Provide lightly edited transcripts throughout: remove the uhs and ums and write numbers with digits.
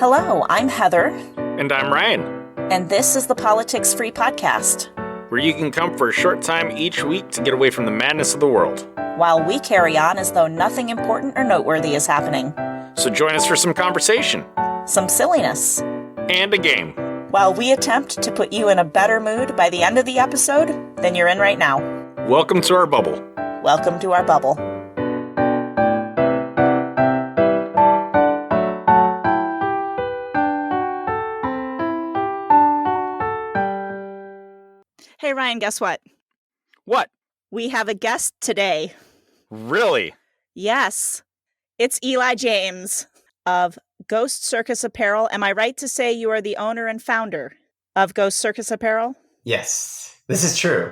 Hello, I'm Heather, And I'm Ryan, and this is the Politics Free Podcast, where you can come for a short time each week to get away from the madness of the world, while we carry on as though nothing important or noteworthy is happening. So join us for some conversation, some silliness, and a game, while we attempt to put you in a better mood by the end of the episode than you're in right now. Welcome to our bubble. Welcome to our bubble. Hey, Ryan, guess what? What? We have a guest today. Really? Yes. It's Eli James of Ghost Circus Apparel. Am I right to say you are the owner and founder of Ghost Circus Apparel? Yes, this is true.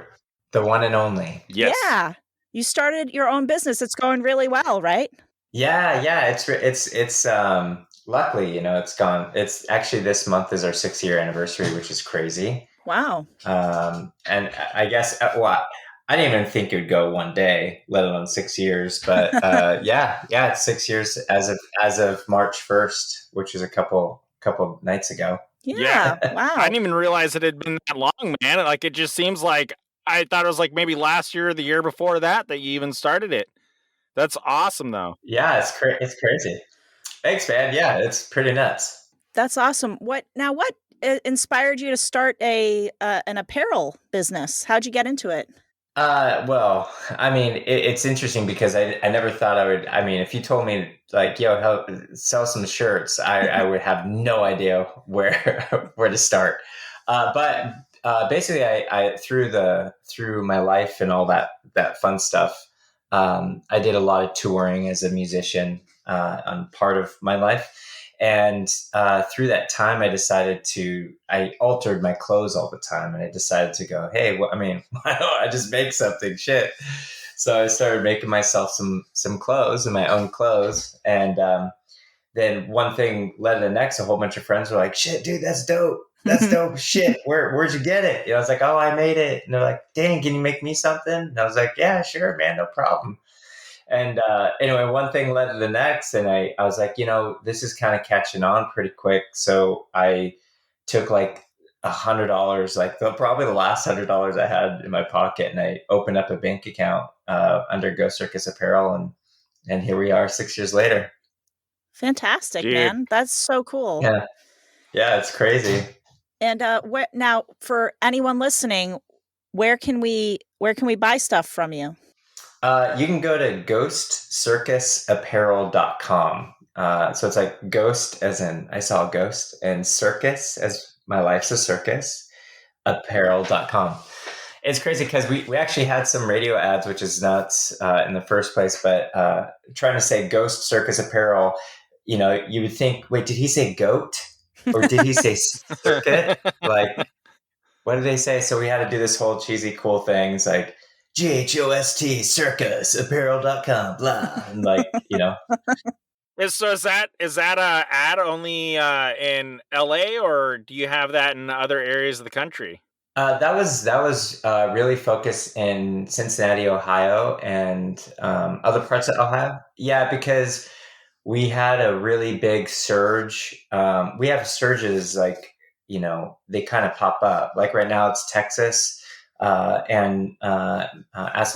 The one and only. Yes. Yeah. You started your own business. It's going really well, right? Yeah. It's luckily, it's gone. It's actually this month is our 6-year anniversary, which is crazy. Wow. And I guess, I didn't even think it would go one day, let alone 6 years. But yeah, it's 6 years as of March 1st, which is a couple nights ago. Yeah. Wow. I didn't even realize it had been that long, man. Like, it just seems like I thought it was like maybe last year or the year before that you even started it. That's awesome, though. Yeah, it's crazy. Thanks, man. Yeah, it's pretty nuts. That's awesome. What inspired you to start an apparel business? How'd you get into it? Well, I mean, it's interesting because I never thought I would. I mean, if you told me like, "Yo, sell some shirts," I would have no idea where to start. But basically, I through my life and all that fun stuff, I did a lot of touring as a musician on part of my life. And through that time, I altered my clothes all the time. And I decided to go, hey, why don't I just make something? Shit. So I started making myself some clothes and my own clothes. And then one thing led to the next. A whole bunch of friends were like, shit, dude, that's dope. That's dope. Shit. Where'd you get it? I was like, oh, I made it. And they're like, dang, can you make me something? And I was like, yeah, sure, man, no problem. And anyway, one thing led to the next, and I was like, this is kind of catching on pretty quick. So I took like $100, like probably the last $100 I had in my pocket, and I opened up a bank account under Ghost Circus Apparel, and here we are 6 years later. Fantastic, Dude. Man! That's so cool. Yeah, it's crazy. And now, for anyone listening, where can we buy stuff from you? You can go to ghostcircusapparel.com. So it's like ghost as in I saw a ghost, and circus as my life's a circus, apparel.com. It's crazy because we actually had some radio ads, which is nuts in the first place, but trying to say Ghost Circus Apparel, you would think, wait, did he say goat? Or did he say circuit? Like, what did they say? So we had to do this whole cheesy, cool thing. It's like, GHOST Circus Apparel.com, blah. And So is that a ad only in LA, or do you have that in other areas of the country? That was really focused in Cincinnati, Ohio, and other parts of Ohio. Yeah, because we had a really big surge. We have surges like, they kind of pop up. Like right now it's Texas. And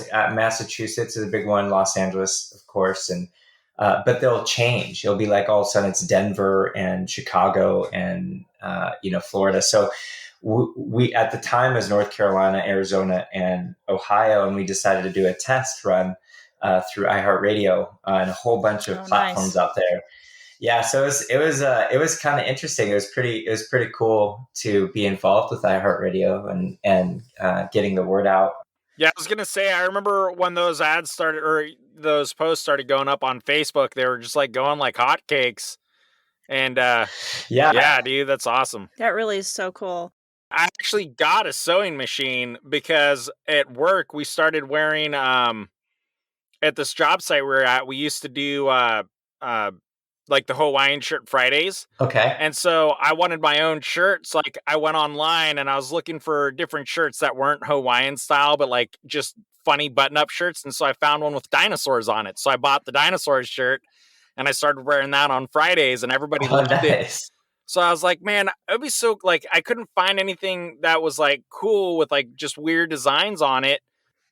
Massachusetts is a big one, Los Angeles, of course, and but they'll change. It'll be like all of a sudden it's Denver and Chicago and Florida. So we at the time was North Carolina, Arizona, and Ohio, and we decided to do a test run through iHeartRadio and a whole bunch of platforms out there. Yeah, so it was kind of interesting. It was pretty cool to be involved with iHeartRadio and getting the word out. Yeah, I was gonna say, I remember when those ads started, or those posts started going up on Facebook, they were just like going like hotcakes. And yeah, dude, that's awesome. That really is so cool. I actually got a sewing machine because at work we started wearing at this job site we're at, we used to do like the Hawaiian shirt Fridays. Okay. And so I wanted my own shirts. Like I went online and I was looking for different shirts that weren't Hawaiian style, but like just funny button-up shirts. And so I found one with dinosaurs on it. So I bought the dinosaurs shirt and I started wearing that on Fridays, and everybody loved it. So I was like, man, it'd be so like I couldn't find anything that was like cool with like just weird designs on it.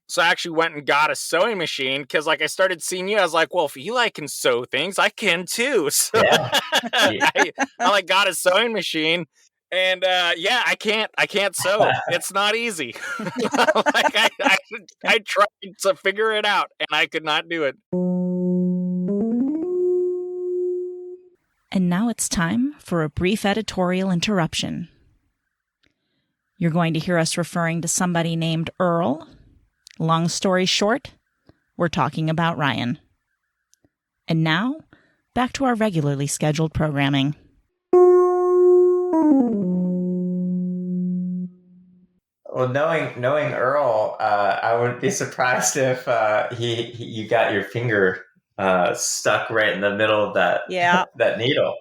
So I actually went and got a sewing machine because like I started seeing you. I was like, well, if Eli can sew things, I can too. So Yeah. I like got a sewing machine. And yeah, I can't sew. It's not easy. Like I tried to figure it out and I could not do it. And now it's time for a brief editorial interruption. You're going to hear us referring to somebody named Earl. Long story short, we're talking about Ryan. And now, back to our regularly scheduled programming. Well, knowing Earl, I wouldn't be surprised if you got your finger stuck right in the middle of that that needle.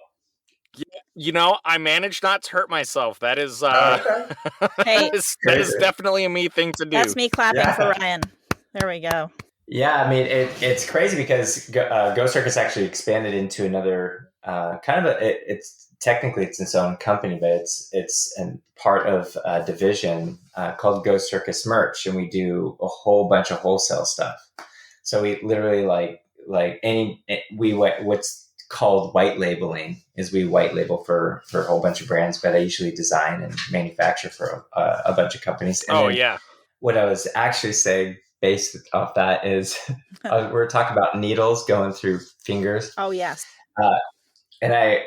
You know, I managed not to hurt myself. That is Okay. Hey, that is definitely a me thing to do. That's me clapping for Ryan. There we go. Yeah, I mean it's crazy because Go Circus actually expanded into another kind of it's technically it's its own company, but it's part of a division called Go Circus Merch, and we do a whole bunch of wholesale stuff. So we literally what's called white labeling is we white label for a whole bunch of brands, but I usually design and manufacture for a bunch of companies. And yeah. What I was actually saying based off that is we're talking about needles going through fingers. Oh, yes. And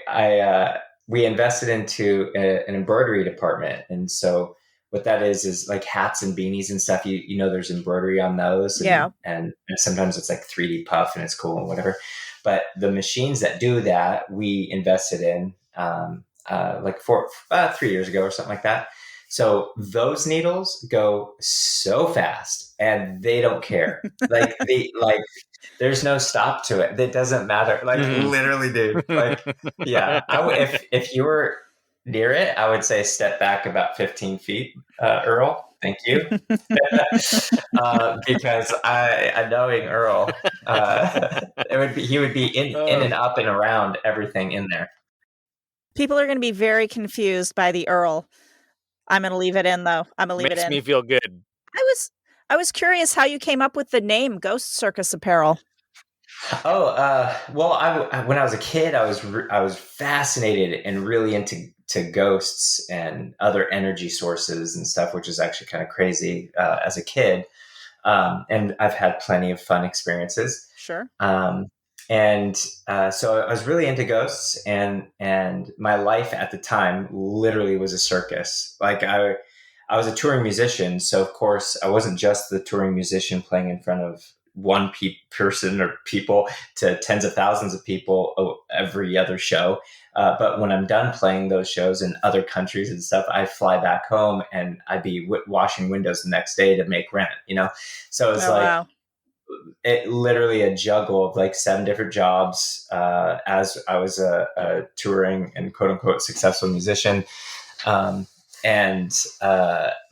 we invested into an embroidery department. And so what that is like hats and beanies and stuff. You know, there's embroidery on those. And sometimes it's like 3D puff and it's cool and whatever. But the machines that do that, we invested in like 3 years ago or something like that. So those needles go so fast and they don't care. There's no stop to it. It doesn't matter. Literally, dude. Yeah. If you were near it, I would say step back about 15 feet, Earl. Thank you. Because I knowing Earl, he would be in and up and around everything in there. People are going to be very confused by the Earl. I'm going to leave it in, though. Makes me feel good. I was curious how you came up with the name Ghost Circus Apparel. Well, when I was a kid, I was fascinated and really into ghosts and other energy sources and stuff, which is actually kind of crazy as a kid. And I've had plenty of fun experiences. Sure. So I was really into ghosts, and my life at the time literally was a circus. Like I was a touring musician, so of course I wasn't just the touring musician playing in front of one person or people to tens of thousands of people every other show. But when I'm done playing those shows in other countries and stuff, I fly back home and I'd be washing windows the next day to make rent. You know, so it's wow. It literally a juggle of like 7 different jobs as I was a touring and quote unquote successful musician. And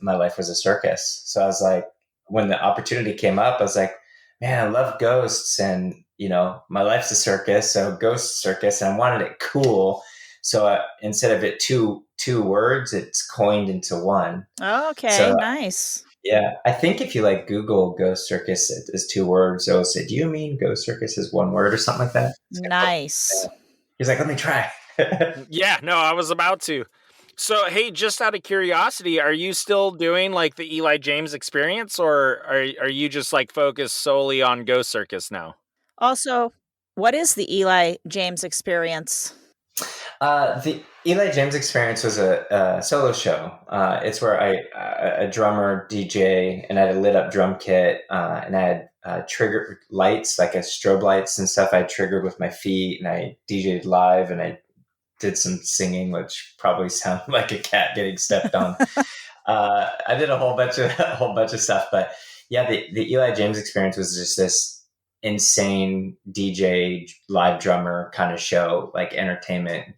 my life was a circus. So I was like, when the opportunity came up, I was like, man, I love ghosts, and you know, my life's a circus, so Ghost Circus, and I wanted it cool. So instead of it two words, it's coined into one. Okay, so, nice. Yeah, I think if you like Google Ghost Circus as 2 words, it'll say, "Do you mean Ghost Circus is 1 word or something like that?" Nice. He's like, "Let me try." Yeah, no, I was about to. So, hey, just out of curiosity, are you still doing like the Eli James experience, or are you just like focused solely on Ghost Circus now? Also, what is the Eli James experience? The Eli James experience was a solo show. It's where a drummer, DJ, and I had a lit up drum kit, and I had trigger lights, like a strobe lights and stuff I triggered with my feet, and I DJ'd live, and I did some singing, which probably sounded like a cat getting stepped on. I did a whole bunch of stuff, but yeah, the Eli James experience was just this insane DJ live drummer kind of show, like entertainment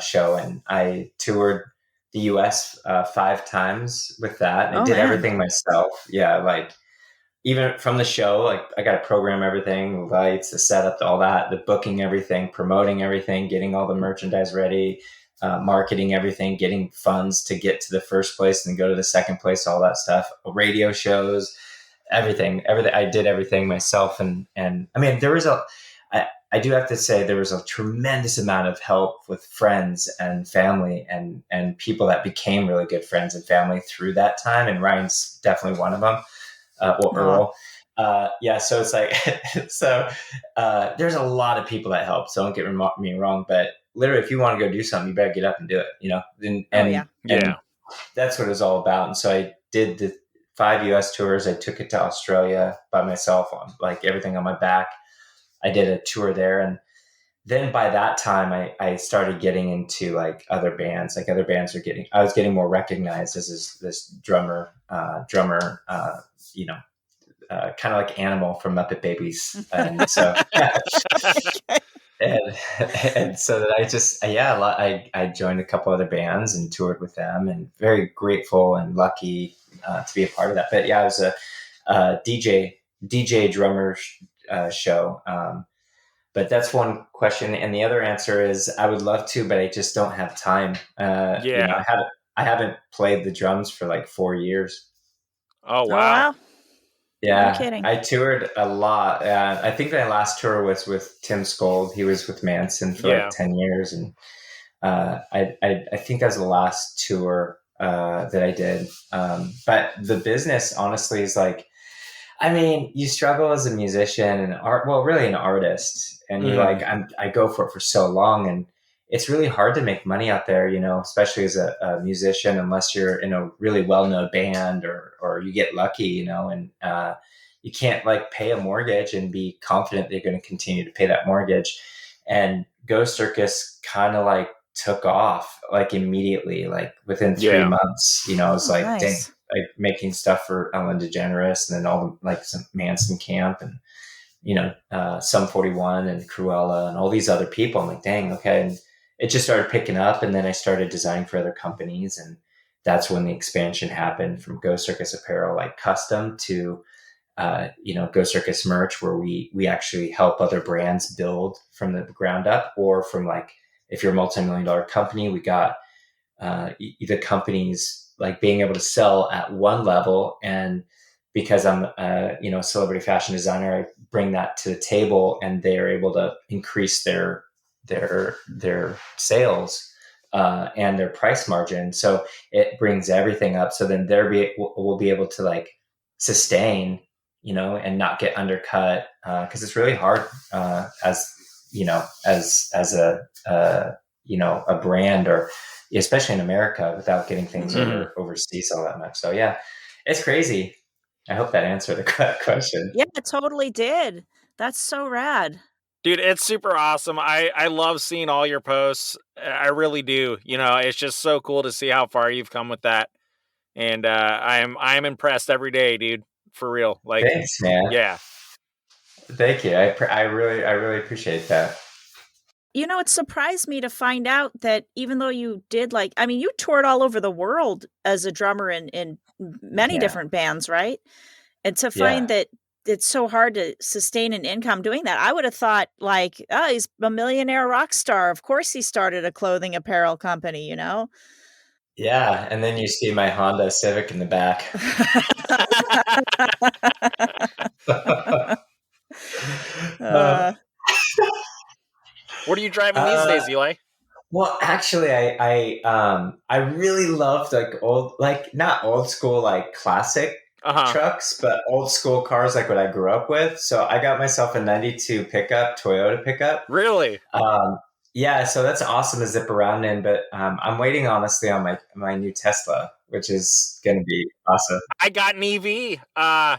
show, and I toured the US 5 times with that, and I did everything myself. Yeah, like even from the show, like I got to program everything, lights, the setup, all that, the booking everything, promoting everything, getting all the merchandise ready, marketing everything, getting funds to get to the first place and then go to the second place, all that stuff, radio shows, everything. I did everything myself. And I mean, I do have to say there was a tremendous amount of help with friends and family and people that became really good friends and family through that time. And Ryan's definitely one of them. Earl. Yeah, so it's like, there's a lot of people that help. So don't get me wrong, but literally, if you want to go do something, you better get up and do it. And that's what it's all about. And so I did the 5 U.S. tours. I took it to Australia by myself on like everything on my back. I did a tour there, and then by that time, I started getting into like other bands. Like other bands I was getting more recognized as this drummer, kind of like Animal from Muppet Babies. And so, and so that I joined a couple other bands and toured with them, and very grateful and lucky to be a part of that. But yeah, I was a DJ drummer show. But that's one question. And the other answer is I would love to, but I just don't have time. I haven't played the drums for like 4 years. Oh, wow. Yeah, no kidding. I toured a lot. I think my last tour was with Tim Skold. He was with Manson for like 10 years. And I think that was the last tour that I did. But the business, honestly, is like, I mean, you struggle as a musician and really an artist. And you're like, I go for it for so long. And it's really hard to make money out there, especially as a musician, unless you're in a really well-known band or you get lucky, and you can't like pay a mortgage and be confident that you're going to continue to pay that mortgage. And Ghost Circus kind of like took off like immediately, like within 3 months, it was like, nice. Dang, like making stuff for Ellen DeGeneres and then all the like some Manson Camp and Sum 41 and Cruella and all these other people. I'm like, dang, okay. And it just started picking up, and then I started designing for other companies, and that's when the expansion happened from Ghost Circus apparel, like custom, to Ghost Circus merch, where we actually help other brands build from the ground up, or from like if you're a multi-million-dollar company, we got the companies like being able to sell at one level, and because I'm a celebrity fashion designer, I bring that to the table, and they are able to increase their sales and their price margin. So it brings everything up. So then we'll be able to like sustain, and not get undercut. Cause it's really hard as a brand, or especially in America, without getting things overseas all that much. So yeah, it's crazy. I hope that answered the question. Yeah, it totally did. That's so rad. Dude, it's super awesome. I love seeing all your posts. I really do. It's just so cool to see how far you've come with that. And I'm impressed every day, dude. For real. Like, thanks, man. Yeah. Thank you. I really appreciate that. It surprised me to find out that even though you did you toured all over the world as a drummer in many different bands, right? And to find that it's so hard to sustain an income doing that. I would have thought like, oh, he's a millionaire rock star. Of course he started a clothing apparel company, Yeah, and then you see my Honda Civic in the back. What are you driving these days, Eli? Well, actually, I really loved like not old school like classic trucks, but old school cars like what I grew up with. So I got myself a '92 Toyota pickup. Really? Yeah, so that's awesome to zip around in. But I'm waiting honestly on my new Tesla, which is going to be awesome. I got an EV. I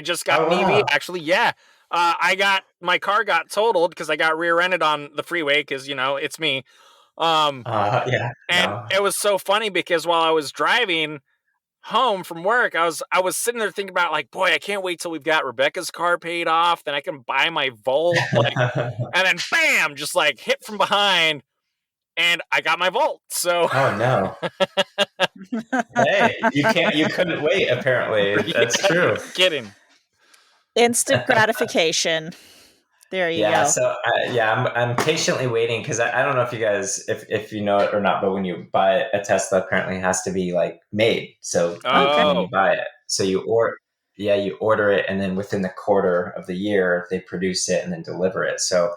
just got an EV. Actually, yeah. My car got totaled because I got rear-ended on the freeway because, it's me. Yeah. And it was so funny because while I was driving home from work, I was sitting there thinking about like, boy, I can't wait till we've got Rebecca's car paid off. Then I can buy my Volt. And then bam, just like hit from behind. And I got my Volt. So oh no. Hey, you couldn't wait, apparently. That's true. Kidding. Instant gratification. There you Yeah, go. so I'm patiently waiting because I don't know if you guys if you know it or not, but when you buy a Tesla, apparently it has to be like made. So when you Oh, buy it, so you order it, and then within the quarter of the year they produce it and then deliver it. So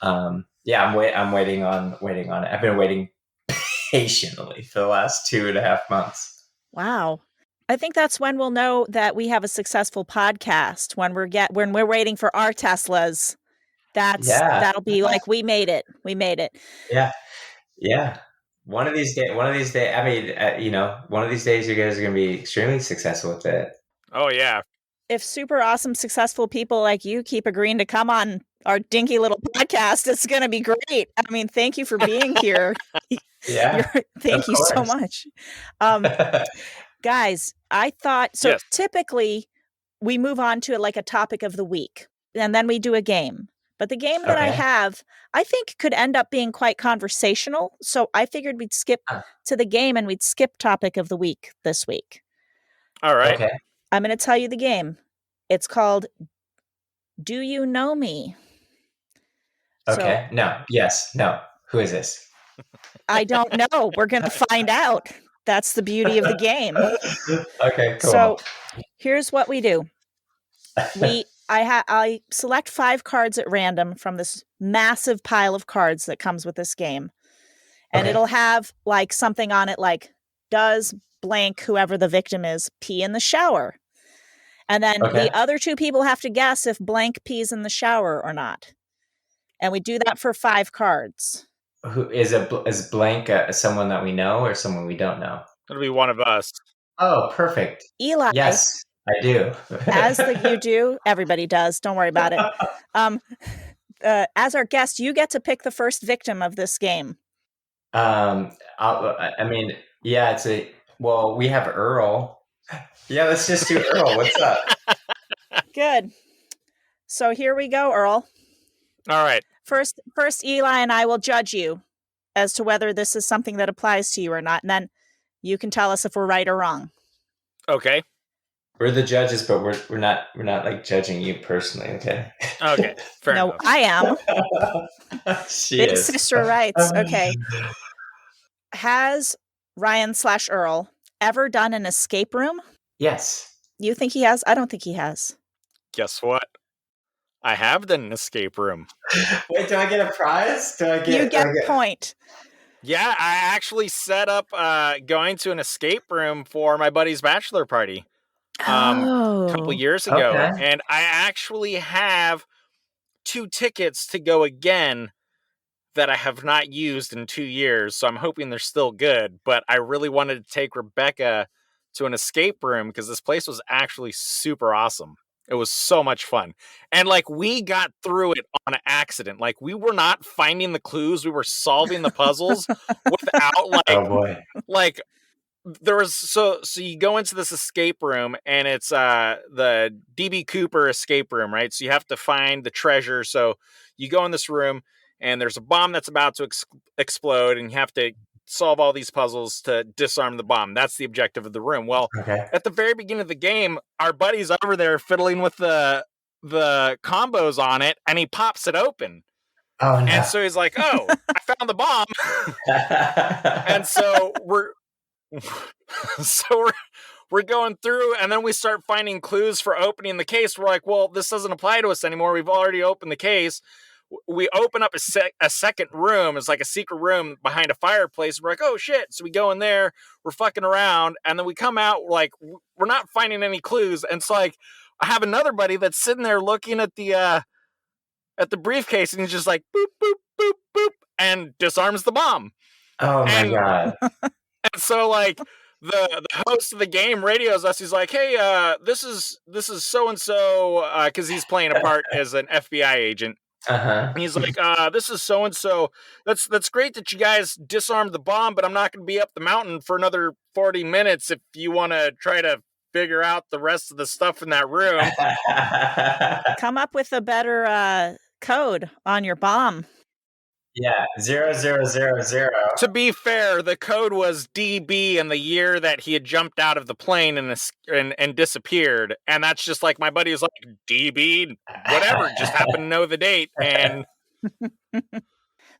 I'm waiting on it. I've been waiting patiently for the last 2.5 months. Wow. I think that's when we'll know that we have a successful podcast, when we're waiting for our Teslas. Yeah, That'll be like, we made it. We made it. yeah, yeah. One of these days. I mean, one of these days, you guys are going to be extremely successful with it. oh yeah. If super awesome, successful people like you keep agreeing to come on our dinky little podcast, it's going to be great. I mean, thank you for being here. Yeah, of Thank you so course. much. Guys, I thought, so Yes. typically we move on to like a topic of the week and then we do a game. But the game that I Okay. have, I think could end up being quite conversational. So I figured we'd skip Ah, to the game and we'd skip topic of the week this week. All right. Okay. I'm going to tell you the game. It's called Do You Know Me? Okay. No. Yes. No. Who is this? I don't know. We're going to find out. That's the beauty of the game. Okay. Cool. So here's what we do. I select 5 cards at random from this massive pile of cards that comes with this game. And Okay. it'll have like something on it like, does blank whoever the victim is pee in the shower? And then Okay. the other 2 people have to guess if blank pees in the shower or not. And we do that for 5 cards. Who is blank someone that we know or someone we don't know? It'll be one of us. Oh, perfect. Eli, Yes, I do. you do, everybody does. Don't worry about it. As our guest, you get to pick the first victim of this game. I mean, yeah, we have Earl. Yeah, let's just do Earl. What's up? Good. So here we go, Earl. All right. First, Eli and I will judge you as to whether this is something that applies to you or not, and then you can tell us if we're right or wrong. Okay. We're the judges, but we're not like judging you personally. Okay. Okay. Fair No, enough. I am. She Big is. sister rights. Okay. Has Ryan/Earl ever done an escape room? Yes. You think he has? I don't think he has. Guess what? I have done an escape room. Wait, do I get a prize? You get a point. Yeah, I actually set up going to an escape room for my buddy's bachelor party a couple years ago. Okay. And I actually have 2 tickets to go again that I have not used in 2 years. So I'm hoping they're still good. But I really wanted to take Rebecca to an escape room because this place was actually super awesome. It was so much fun. And like we got through it on accident. Like we were not finding the clues. We were solving the puzzles without like, Oh boy. like there was so you go into this escape room and it's the DB Cooper escape room, right? So you have to find the treasure. So you go in this room and there's a bomb that's about to explode and you have to solve all these puzzles to disarm the bomb. That's the objective of the room. Well, Okay. at the very beginning of the game, our buddy's over there fiddling with the combos on it and he pops it open. Oh no. And so he's like, "Oh, I found the bomb." And so we're going through and then we start finding clues for opening the case. We're like, well, this doesn't apply to us anymore. We've already opened the case. We open up a second room. It's like a secret room behind a fireplace. We're like, oh shit. So we go in there, we're fucking around. And then we come out, like, we're not finding any clues. And it's like, I have another buddy that's sitting there looking at the briefcase and he's just like, boop, boop, boop, boop, and disarms the bomb. Oh my god. And so like the host of the game radios us. He's like, "Hey, this is so and so," because he's playing a part as an FBI agent. Uh-huh. And he's like, "This is so and so. That's great that you guys disarmed the bomb, but I'm not going to be up the mountain for another 40 minutes if you want to try to figure out the rest of the stuff in that room." Come up with a better code on your bomb. Yeah, 0000. To be fair, the code was DB in the year that he had jumped out of the plane and disappeared. And that's just like my buddy was like, DB, whatever, just happened to know the date. And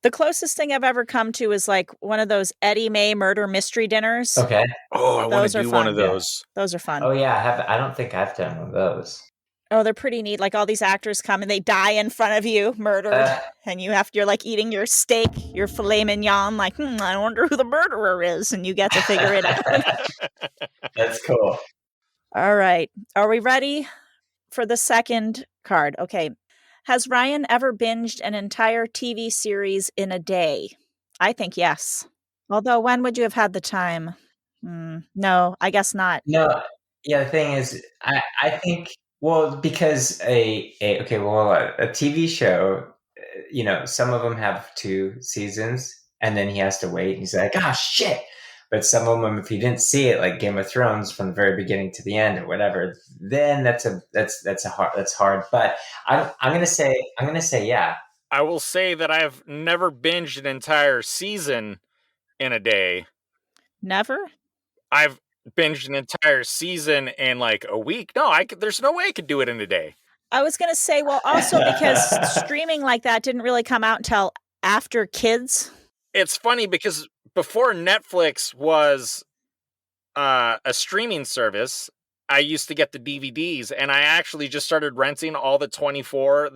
The closest thing I've ever come to is like one of those Eddie May murder mystery dinners. Okay. oh, I want Those to are do one fun. of those. Those are fun. Oh yeah, I don't think I've done one of those. Oh, they're pretty neat. Like all these actors come and they die in front of you, murdered, and you're like eating your steak, your filet mignon. Like, I wonder who the murderer is, and you get to figure it out. That's cool. All right, are we ready for the second card? Okay, has Ryan ever binged an entire TV series in a day? I think yes. Although, when would you have had the time? No, I guess not. No, yeah. The thing is, I think because a TV show, some of them have 2 seasons, and then he has to wait, and he's like, oh shit. But some of them, if you didn't see it, like Game of Thrones, from the very beginning to the end or whatever, then that's hard. But I'm gonna say yeah. I will say that I've never binged an entire season in a day. Never? I've binged an entire season in like a week. No, there's no way I could do it in a day. I was going to say, well, also because streaming like that didn't really come out until after kids. It's funny because before Netflix was a streaming service, I used to get the DVDs, and I actually just started renting all the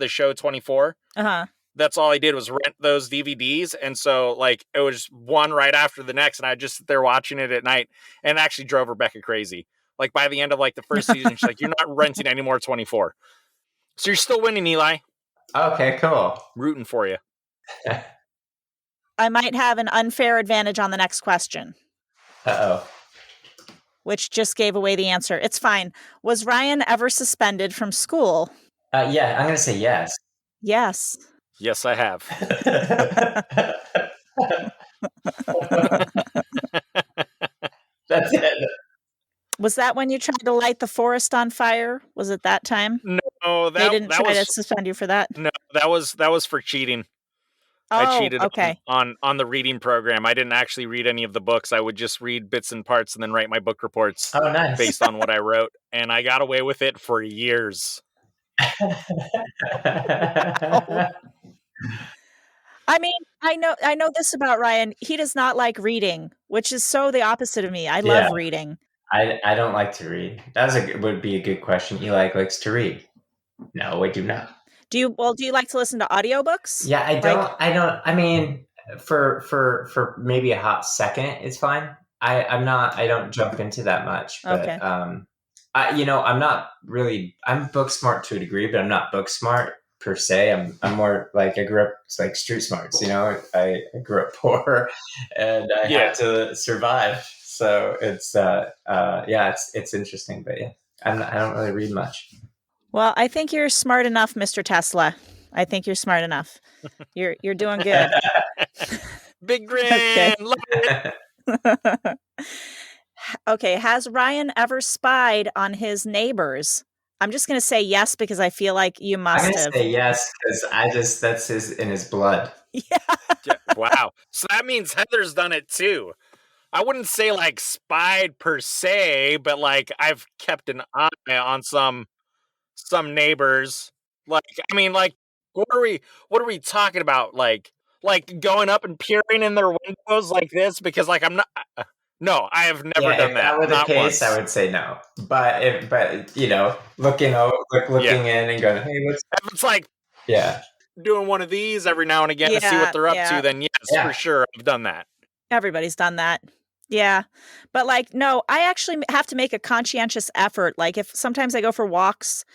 show 24. Uh-huh. That's all I did was rent those DVDs. And so like it was one right after the next, and I'd just sit there watching it at night, and it actually drove Rebecca crazy. Like by the end of like the first season, she's like, you're not renting any more 24. So you're still winning, Eli. Okay, cool. Rooting for you. I might have an unfair advantage on the next question. Uh-oh. Which just gave away the answer. It's fine. Was Ryan ever suspended from school? Yeah, I'm going to say yes. Yes. Yes, I have. That's it. Was that when you tried to light the forest on fire? Was it that time? No, they didn't try to suspend you for that. No, that was for cheating. Oh, I cheated okay. on the reading program. I didn't actually read any of the books. I would just read bits and parts and then write my book reports based on what I wrote. And I got away with it for years. I mean, I know this about Ryan. He does not like reading, which is so the opposite of me. I love reading. I don't like to read. Would be a good question. Eli likes to read. No, I do not. Do you like to listen to audiobooks? Yeah, I don't. I mean, for maybe a hot second, it's fine. I don't jump into that much. But, okay. I'm not really. I'm book smart to a degree, but I'm not book smart per se. I'm more like I grew up like street smarts. I grew up poor, and I had to survive. So it's it's interesting, but yeah, I don't really read much. Well, I think you're smart enough, Mr. Tesla. I think you're smart enough. You're doing good. Big grin. Love it. Okay, has Ryan ever spied on his neighbors? I'm just going to say yes because I feel like you must have. I'm going to say yes because that's in his blood. Yeah. Wow. So that means Heather's done it too. I wouldn't say like spied per se, but like I've kept an eye on some neighbors. Like, I mean, like, what are we talking about? Like going up and peering in their windows like this because like I'm not. No, I have never done that. If that were the not case, once. I would say no. But looking in and going, hey, if it's like doing one of these every now and again to see what they're up to, then yes, for sure, I've done that. Everybody's done that. Yeah. But like, no, I actually have to make a conscientious effort. Like if sometimes I go for walks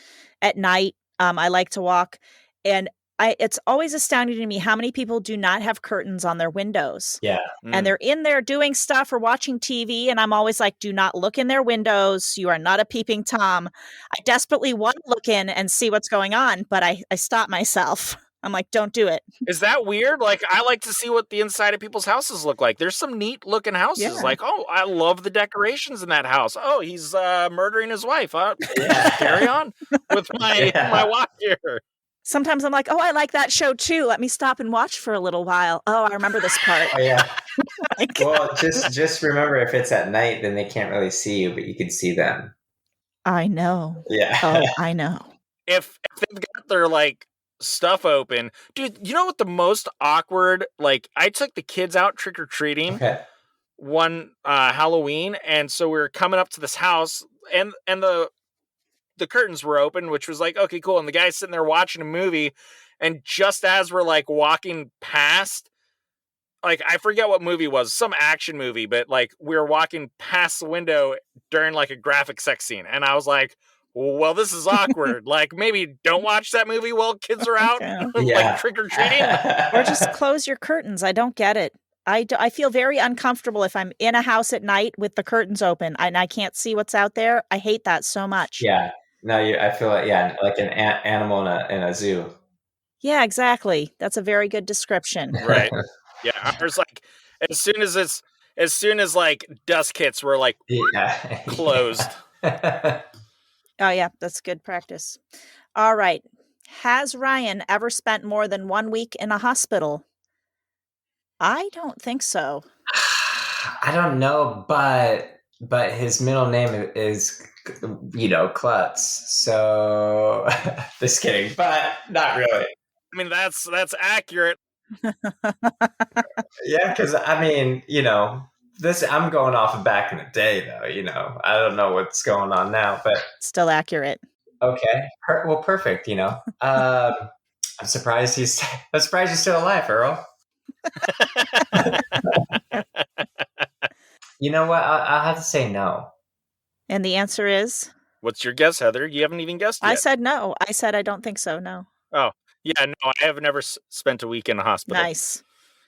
at night, I like to walk, and it's always astounding to me how many people do not have curtains on their windows. Yeah. And they're in there doing stuff or watching TV. And I'm always like, do not look in their windows. You are not a peeping Tom. I desperately want to look in and see what's going on, but I stop myself. I'm like, don't do it. Is that weird? Like, I like to see what the inside of people's houses look like. There's some neat looking houses. Yeah. Like, oh, I love the decorations in that house. Oh, he's murdering his wife. Carry on with my watch here. Sometimes I'm like, oh, I like that show too. Let me stop and watch for a little while. Oh, I remember this part. Oh yeah. Like, Well, just remember, if it's at night, then they can't really see you, but you can see them. I know. Yeah. Oh, I know. If they've got their like stuff open, dude, you know what the most awkward? Like, I took the kids out trick or treating Okay. one Halloween, and so we were coming up to this house, and the curtains were open, which was like, okay, cool. And the guy's sitting there watching a movie, and just as we're like walking past, like, I forget what movie it was, some action movie, but like we were walking past the window during like a graphic sex scene, and I was like, well, this is awkward. Like, maybe don't watch that movie while kids are out, Yeah. like Yeah. trick or treating. Or just close your curtains. I don't get it. I feel very uncomfortable if I'm in a house at night with the curtains open and I can't see what's out there. I hate that so much. Yeah. No, I feel like, yeah, like an animal in a zoo. Yeah, exactly. That's a very good description. Right. Yeah. Ours, like, as soon as like dusk hits, we're like Yeah. closed. Yeah. Oh, yeah, that's good practice. All right. Has Ryan ever spent more than 1 week in a hospital? I don't think so. I don't know, but his middle name is, Klutz. So just kidding, but not really. I mean, that's accurate. Yeah, because I mean, this, I'm going off of back in the day, though. I don't know what's going on now, but Still accurate. okay. Well, perfect. I'm surprised I'm surprised he's still alive, Earl. You know what? I'll have to say no. And the answer is? What's your guess, Heather? You haven't even guessed yet. I said no. I said I don't think so. No. Oh, yeah, no, I have never spent a week in a hospital. Nice.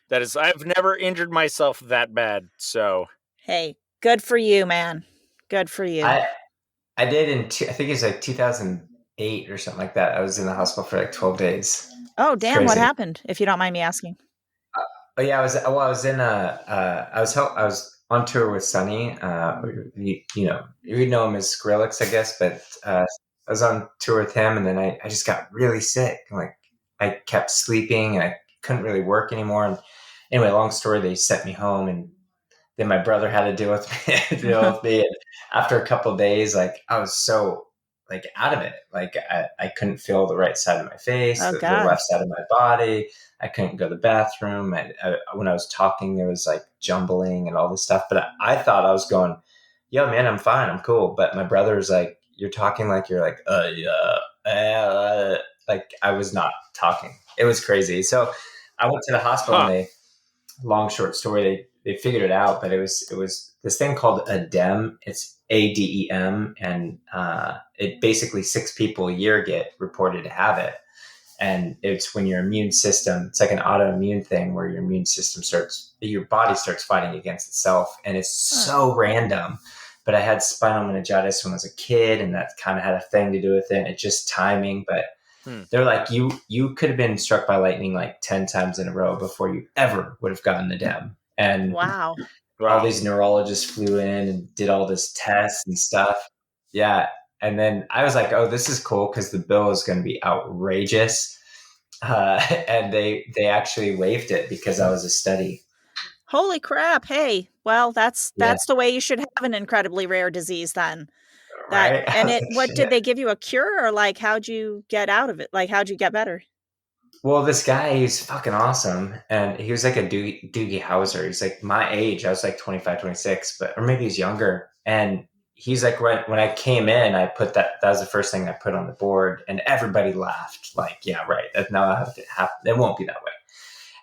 That is, I've never injured myself that bad. So, hey, good for you, man. Good for you. I did I think it was like 2008 or something like that. I was in the hospital for like 12 days. Oh, damn! What happened? If you don't mind me asking. Oh yeah, I was I was on tour with Sonny. You know him as Skrillex, I guess, but I was on tour with him, and then I just got really sick. Like, I kept sleeping, and I couldn't really work anymore. And anyway, long story, they sent me home, and then my brother had to deal with me. And after a couple of days, like, I was so like out of it. Like, I couldn't feel the right side of my face, the left side of my body. I couldn't go to the bathroom. When I was talking, there was like jumbling and all this stuff. But I thought I was going, yo, man, I'm fine. I'm cool. But my brother was like, you're talking like you're like, like I was not talking. It was crazy. So I went to the hospital and long, short story, they figured it out, but it was this thing called ADEM. It's ADEM. And it basically 6 people a year get reported to have it. And it's when your immune system, it's like an autoimmune thing where your immune system your body starts fighting against itself. And it's so random. But I had spinal meningitis when I was a kid, and that kind of had a thing to do with it. It's just timing. But they're like, you could have been struck by lightning like 10 times in a row before you ever would have gotten the DEM. And wow. All these neurologists flew in and did all this tests and stuff. Yeah. And then I was like, oh, this is cool because the bill is going to be outrageous. And they actually waived it because I was a study. Holy crap. Hey, well, that's the way you should have an incredibly rare disease then. Right? And what did they give you, a cure, or like, how'd you get out of it? Like, how'd you get better? Well, this guy, he's fucking awesome. And he was like a Doogie Howser. He's like my age. I was like 25, 26, or maybe he's younger. And he's like, when I came in, I put that was the first thing I put on the board, and everybody laughed. Like, yeah, right. That's not it won't be that way.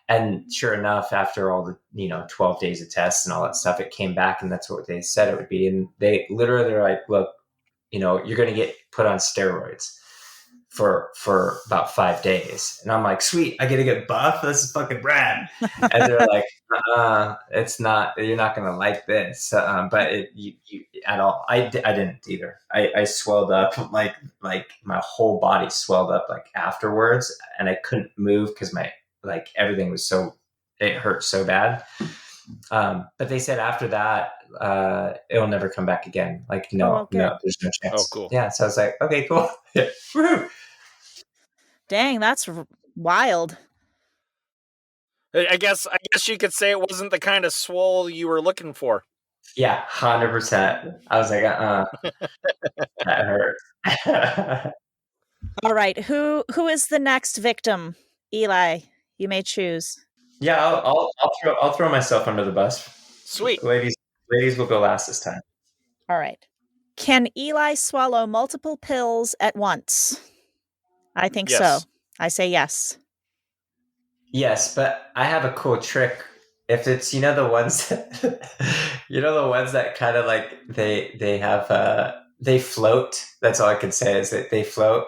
And sure enough, after all the, 12 days of tests and all that stuff, it came back, and that's what they said it would be. And they literally are like, look, you're going to get put on steroids for about 5 days. And I'm like, sweet, I get to get buff. This is fucking rad. And they're like, it's not, you're not going to like this. But you at all. I didn't either. I swelled up, like my whole body swelled up like afterwards, and I couldn't move because everything was it hurt so bad. But they said after that, it'll never come back again. Like, no, there's no chance. Oh, cool. Yeah. So I was like, okay, cool. Woo! Dang, that's wild. I guess you could say it wasn't the kind of swole you were looking for. Yeah, 100%. I was like, that hurt. All right, who is the next victim? Eli, you may choose. Yeah, I'll throw myself under the bus. Sweet. Ladies will go last this time. All right. Can Eli swallow multiple pills at once? I think so. I say yes. Yes, but I have a cool trick. If it's the ones the ones that kind of like they have they float. That's all I can say is that they float.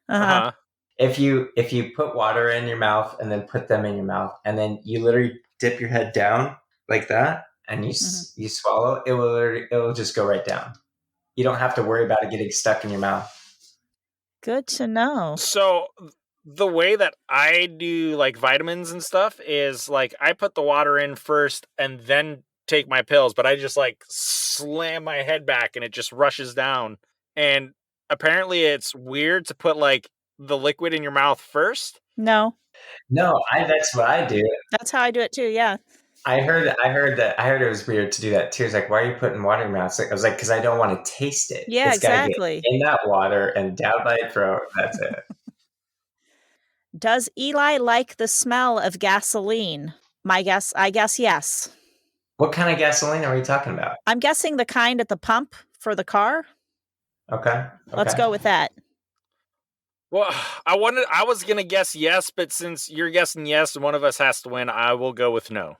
Uh-huh. If you put water in your mouth and then put them in your mouth and then you literally dip your head down like that and you swallow, it will just go right down. You don't have to worry about it getting stuck in your mouth. Good to know. So the way that I do like vitamins and stuff is like I put the water in first and then take my pills, but I just like slam my head back and it just rushes down. And apparently it's weird to put like the liquid in your mouth first. No, that's what I do. That's how I do it too. Yeah. I heard it was weird to do that too. It's like, why are you putting water in your mouth? I was like, because I don't want to taste it. Yeah, it's exactly. Gotta get in that water and down my throat. That's it. Does Eli like the smell of gasoline? I guess yes. What kind of gasoline are we talking about? I'm guessing the kind at the pump for the car. Okay. Let's go with that. Well, I was going to guess yes, but since you're guessing yes and one of us has to win, I will go with no.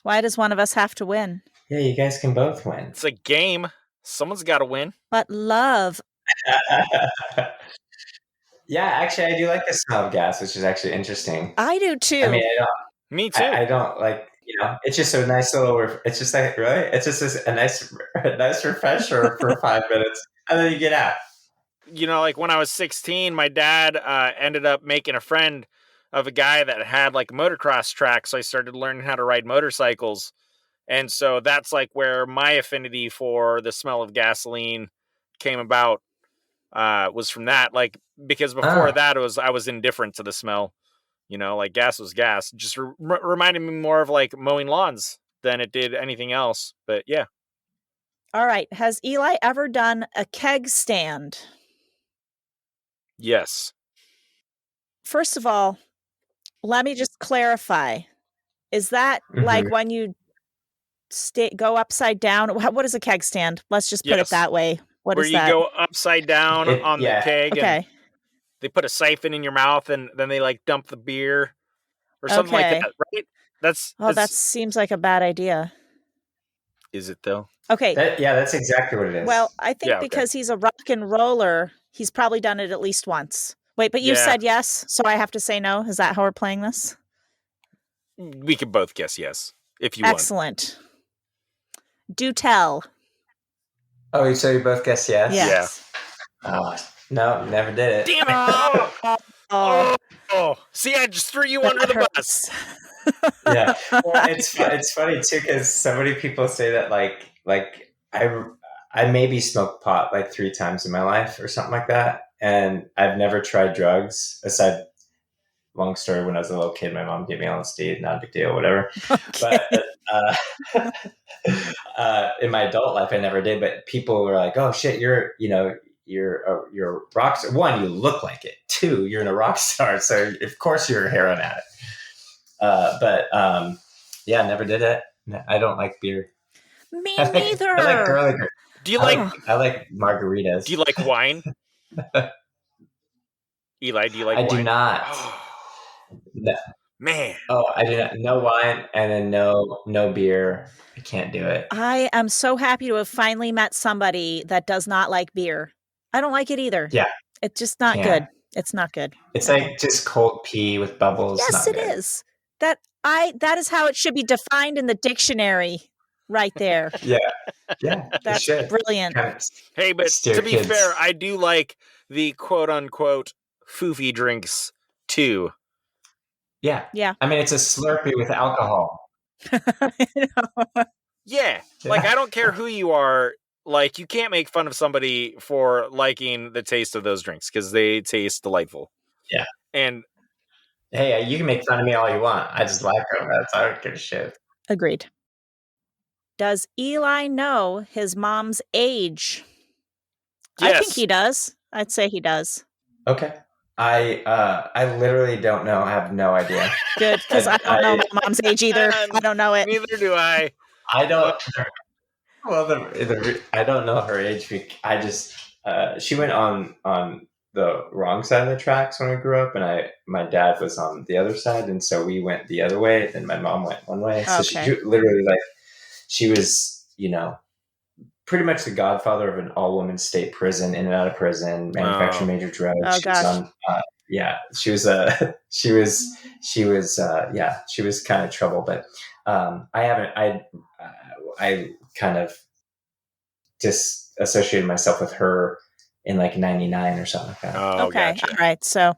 Why does one of us have to win? Yeah, you guys can both win. It's a game. Someone's got to win. But love. Yeah, actually, I do like the smell of gas, which is actually interesting. I do too. I mean, Me too. I don't like, it's just a nice little, it's just like, really? It's just a nice refresher for 5 minutes, and then you get out. Like when I was 16, my dad ended up making a friend of a guy that had like a motocross track. So I started learning how to ride motorcycles. And so that's like where my affinity for the smell of gasoline came about, was from that. Like, because before that, I was indifferent to the smell, like gas was gas. Just reminded me more of like mowing lawns than it did anything else. But yeah. All right. Has Eli ever done a keg stand? Yes. First of all, let me just clarify. Is that like when you go upside down? What is a keg stand? Let's just put it that way. What Where is that? Where you go upside down on the keg and they put a siphon in your mouth and then they like dump the beer or something like that, right? That seems like a bad idea. Is it though? Okay. That's exactly what it is. Well, I think because he's a rock and roller, he's probably done it at least once. Wait, but you said yes, so I have to say no? Is that how we're playing this? We could both guess yes, if you want. Excellent. Do tell. Oh, so you both guess yes? Yes. Yeah. Oh, no, never did it. Damn it! Oh. See, I just threw you under the bus. Yeah. Well, it's funny too because so many people say that like I maybe smoked pot like 3 times in my life or something like that, and I've never tried drugs aside. Long story. When I was a little kid, my mom gave me LSD. Not a big deal, whatever. Okay. But in my adult life, I never did. But people were like, "Oh shit, you're a rock star. 1, you look like it. 2, you're a rock star. So of course you're a heroin addict." Yeah, never did it. I don't like beer. Me neither. I like girly beer. Do you I like margaritas. Do you like wine? Eli, do you like wine? I do not. No. Man. Oh, I do not. No wine and then no beer. I can't do it. I am so happy to have finally met somebody that does not like beer. I don't like it either. Yeah. It's just not good. It's not good. It's like just cold pee with bubbles. Yes, it is. That is how it should be defined in the dictionary right there. Yeah. That's brilliant. Hey, but to be fair, I do like the quote unquote foofy drinks too. Yeah. I mean, it's a Slurpee with alcohol. Yeah. Like, I don't care who you are. Like, you can't make fun of somebody for liking the taste of those drinks because they taste delightful. Yeah. And Hey, you can make fun of me all you want. I just like her. I don't give a shit. Agreed. Does Eli know his mom's age? I think yes, he does. I'd say he does. Okay. I literally don't know. I have no idea. Good, because I don't know my mom's age either. I don't know it. neither do I. I don't. Well, I don't know her age. I just she went on the wrong side of the tracks when we grew up, and my dad was on the other side, and so we went the other way. And my mom went one way. So Okay. she literally she was pretty much the godfather of an all-woman state prison, in and out of prison, manufacturing major drugs. Oh, she was on. She was she was kind of trouble, but I kind of disassociated myself with her in like 99 or something like that. Oh, okay. gotcha. All right. So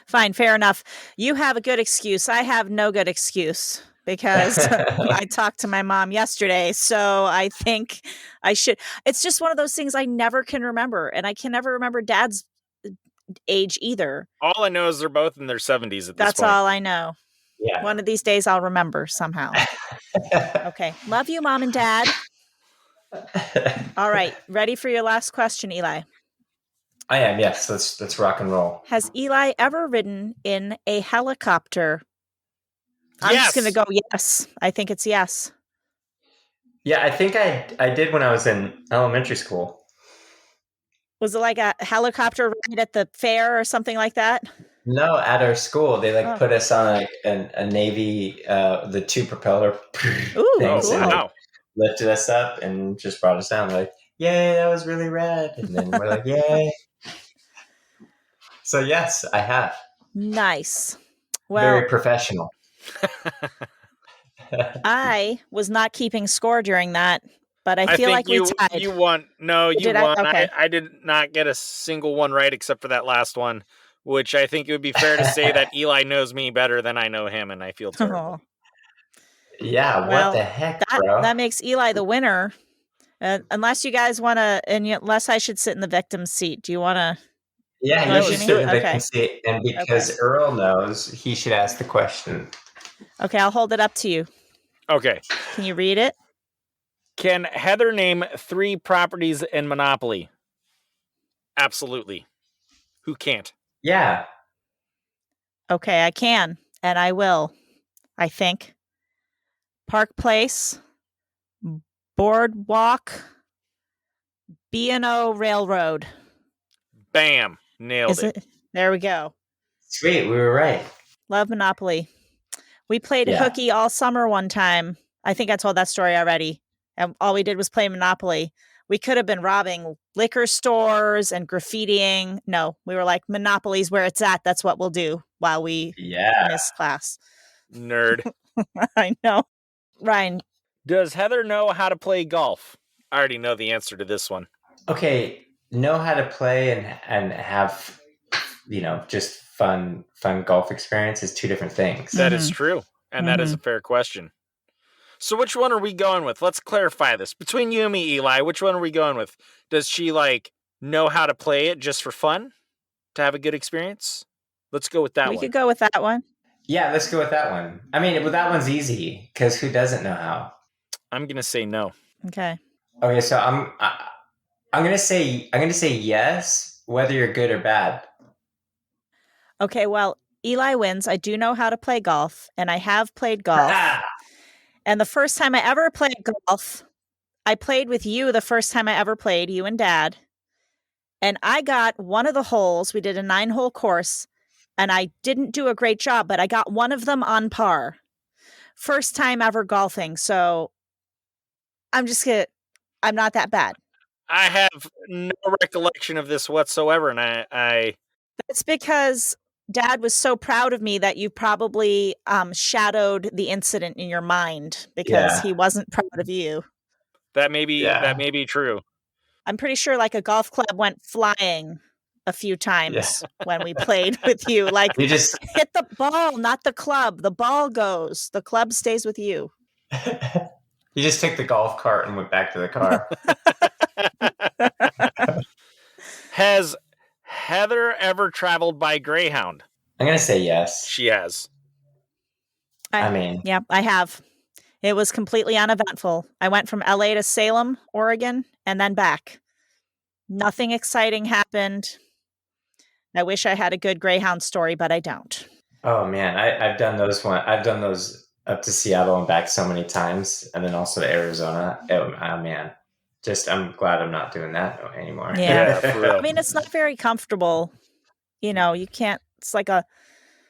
fine. Fair enough. You have a good excuse. I have no good excuse because I talked to my mom yesterday. So I think I should. It's just one of those things I never can remember. And I can never remember dad's age either. All I know is they're both in their 70s at this That's point. all I know. Yeah. One of these days I'll remember somehow. Okay. Love you, Mom and Dad. All right. Ready for your last question, Eli? I am, yes. Let's rock and roll. Has Eli ever ridden in a helicopter? I'm Yes. just going to go yes. I think it's yes. Yeah, I think I did when I was in elementary school. Was it like a helicopter ride at the fair or something like that? No, at our school, they Oh. put us on a Navy, the two propeller Ooh, things, cool. and lifted us up and just brought us down. Like, yay, that was really rad. And then we're like, yay. So yes, I have. Nice. Well, Very professional. I was not keeping score during that, but I feel like we tied. You won. No, you Did won. Okay. I did not get a single one right except for that last one, which I think it would be fair to say that Eli knows me better than I know him, and I feel terrible. Yeah, Well, what the heck, bro? That makes Eli the winner. Unless you guys want to, unless I should sit in the victim's seat. Do you want to? Yeah, you should sit in the victim's seat. And because Earl knows, he should ask the question. Okay, I'll hold it up to you. Okay. Can you read it? Can Heather name 3 properties in Monopoly? Absolutely. Who can't? Yeah. Okay, I can, and I will, I think. Park Place, Boardwalk, B&O Railroad. Bam. Nailed it. There we go. Sweet, we were right. Love Monopoly. We played hooky all summer one time. I think I told that story already. And all we did was play Monopoly. We could have been robbing liquor stores and graffitiing. No, we were like, Monopoly's where it's at. That's what we'll do while we miss class. Nerd. I know. Ryan. Does Heather know how to play golf? I already know the answer to this one. Okay, know how to play and have, just fun golf experience is 2 different things. That is true. And that is a fair question. So which one are we going with? Let's clarify this. Between you and me, Eli, which one are we going with? Does she know how to play it just for fun? To have a good experience? Let's go with that one. We could go with that one. Yeah, let's go with that one. I mean, that one's easy because who doesn't know how? I'm going to say no. Okay. Okay, so I'm going to say yes, whether you're good or bad. Okay, well, Eli wins. I do know how to play golf, and I have played golf. And the first time I ever played golf, I played with you the first time I ever played, you and Dad. And I got one of the holes. We did a 9-hole course, and I didn't do a great job, but I got one of them on par. First time ever golfing. So I'm not that bad. I have no recollection of this whatsoever. And I That's because Dad was so proud of me that you probably shadowed the incident in your mind because he wasn't proud of you. That may be true. I'm pretty sure a golf club went flying a few times when we played with you. You just hit the ball, not the club. The ball goes. The club stays with you. You just took the golf cart and went back to the car. Has Heather ever traveled by Greyhound? I'm going to say yes. She has. I mean, Yeah, I have. It was completely uneventful. I went from LA to Salem, Oregon, and then back. Nothing exciting happened. I wish I had a good Greyhound story, but I don't. oh man, I've done those I've done those up to Seattle and back so many times, and then also to Arizona. Oh man, just I'm glad I'm not doing that anymore. Yeah. Yeah, for real. I mean, it's not very comfortable. You know, you can't, it's like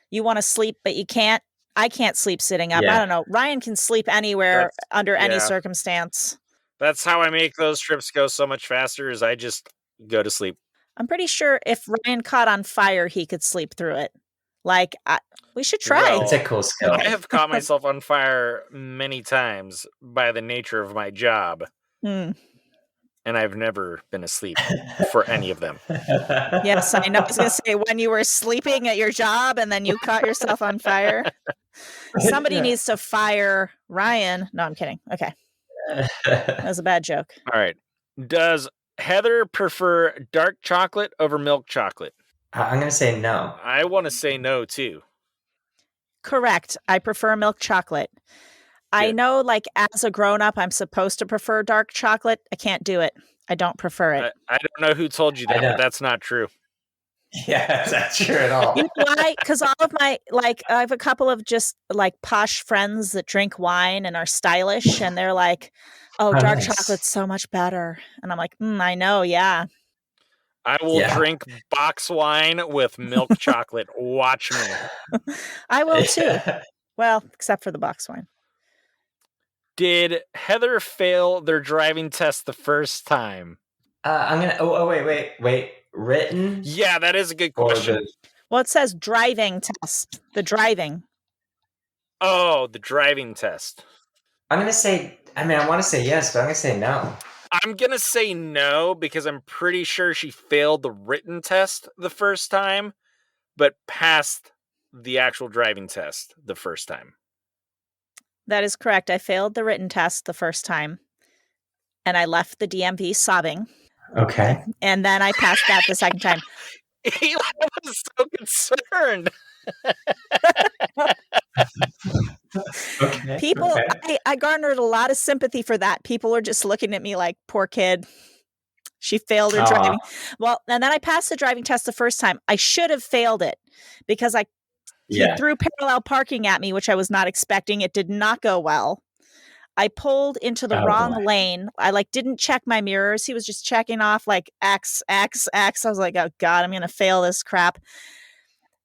you want to sleep, but you can't. I can't sleep sitting up. I Yeah. don't know. Ryan can sleep anywhere under any yeah. circumstance. That's how I make those trips go so much faster is I just go to sleep. I'm pretty sure if Ryan caught on fire, he could sleep through it. Like, we should try. Well, It's a cool skill. I have caught myself on fire many times by the nature of my job, Hmm. and I've never been asleep for any of them. Yes, I know. I was going to say, when you were sleeping at your job and then you caught yourself on fire. Somebody needs to fire Ryan. No, I'm kidding. Okay. That was a bad joke. All right. Does Heather prefer dark chocolate over milk chocolate? I'm going to say no. I want to say no, too. Correct. I prefer milk chocolate. I Good. know, like, as a grown-up, I'm supposed to prefer dark chocolate. I can't do it. I don't prefer it. I don't know who told you that, but that's not true. Yeah, that's not true at all. You know why? Because all of my, like, I have a couple of just, like, posh friends that drink wine and are stylish, and they're like, oh, dark nice. chocolate's so much better. And I'm like, I know, yeah. I will drink box wine with milk chocolate. Watch me. I will, too. Well, except for the box wine. Did Heather fail their driving test the first time? I'm going to, wait. Written? Yeah, that is a good question. Well, it says driving test. The driving. Oh, the driving test. I'm going to say, I want to say yes, but I'm going to say no. I'm going to say no because I'm pretty sure she failed the written test the first time, but passed the actual driving test the first time. That is correct. I failed the written test the first time, and I left the DMV sobbing. Okay. And then I passed that the second time. Eli was so concerned. Okay. People, okay. I garnered a lot of sympathy for that. People are just looking at me like, poor kid. She failed her driving. Well, and then I passed the driving test the first time. I should have failed it because he threw parallel parking at me, which I was not expecting. It did not go well. I pulled into the wrong lane. I didn't check my mirrors. He was just checking off like X, X, X. I was like, oh God, I'm going to fail this crap.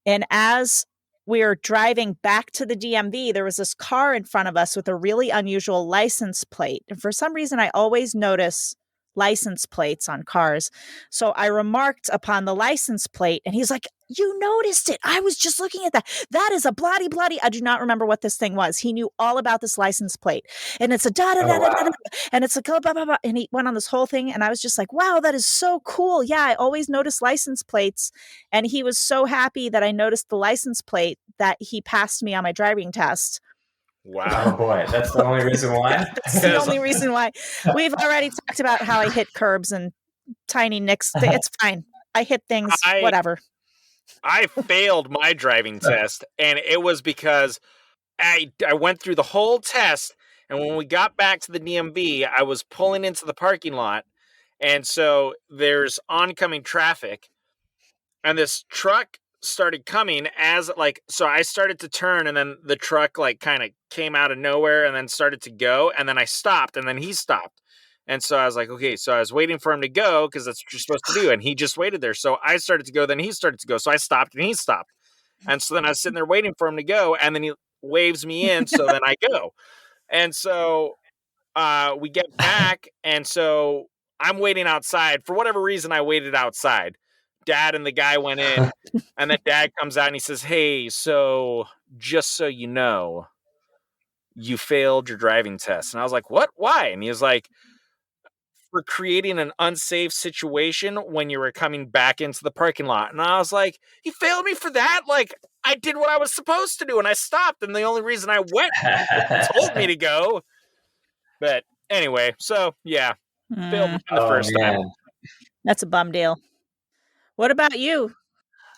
And as we were driving back to the DMV, there was this car in front of us with a really unusual license plate. And for some reason, I always notice license plates on cars. So I remarked upon the license plate and he's like, you noticed it. I was just looking at that. That is a bloody. I do not remember what this thing was. He knew all about this license plate and it's a da-da-da-da-da-da. And it's like, blah, blah, blah. And he went on this whole thing. And I was just like, wow, that is so cool. Yeah, I always notice license plates. And he was so happy that I noticed the license plate that he passed me on my driving test. Wow. Oh boy, that's the only reason why? That's the only reason why. We've already talked about how I hit curbs and tiny nicks. It's fine. I hit things, whatever. I failed my driving test, and it was because I went through the whole test, and when we got back to the DMV, I was pulling into the parking lot, and so there's oncoming traffic, and this truck started coming so I started to turn, and then the truck kind of came out of nowhere and then started to go, and then I stopped, and then he stopped. And so I was like, okay, so I was waiting for him to go because that's what you're supposed to do. And he just waited there. So I started to go, then he started to go. So I stopped and he stopped. And so then I was sitting there waiting for him to go. And then he waves me in. So then I go. And so we get back. And so I'm waiting outside. For whatever reason, I waited outside. Dad and the guy went in. And then Dad comes out and he says, hey, so just so you know, you failed your driving test. And I was like, what? Why? And he was like, for creating an unsafe situation when you were coming back into the parking lot. And I was like, he failed me for that? Like, I did what I was supposed to do and I stopped. And the only reason I went was he told me to go. But anyway, so yeah, failed the first time. That's a bum deal. What about you?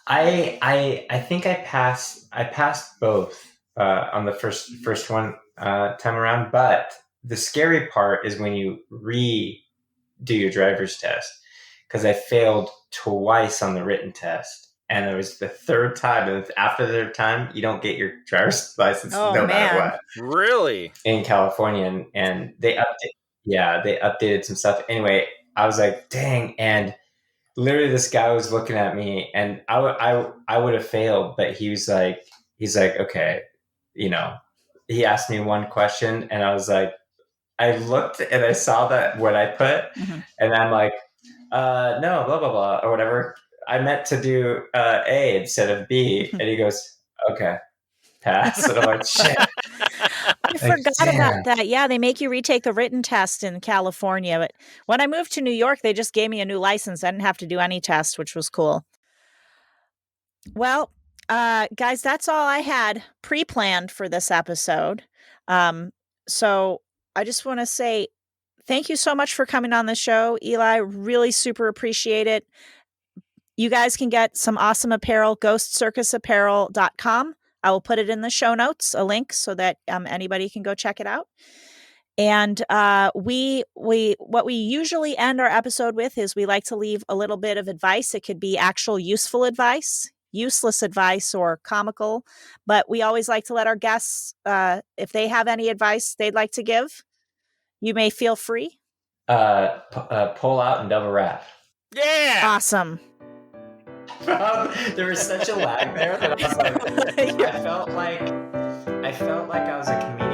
I think I passed both on the first one time around, but the scary part is when you redo your driver's test, because I failed twice on the written test, and it was the third time, and after the third time you don't get your driver's license no matter what Really? in California, and they updated some stuff. Anyway, I was like, dang, and literally this guy was looking at me, and I would have failed, but he's like, okay, he asked me one question, and I was like, I looked and I saw that what I put, and I'm like, no, blah blah blah or whatever. I meant to do A instead of B, and he goes, okay, pass. And I'm like, shit. I forgot about that. Yeah, they make you retake the written test in California. But when I moved to New York, they just gave me a new license. I didn't have to do any tests, which was cool. Well, guys, that's all I had pre-planned for this episode. So I just want to say thank you so much for coming on the show, Eli. Really super appreciate it. You guys can get some awesome apparel, ghostcircusapparel.com. I will put it in the show notes, a link so that anybody can go check it out. And what we usually end our episode with is we like to leave a little bit of advice. It could be actual useful advice, useless advice, or comical. But we always like to let our guests, if they have any advice they'd like to give, you may feel free. Pull out and double wrap. Yeah. Awesome. There was such a lag there that I was like, I felt like I was a comedian.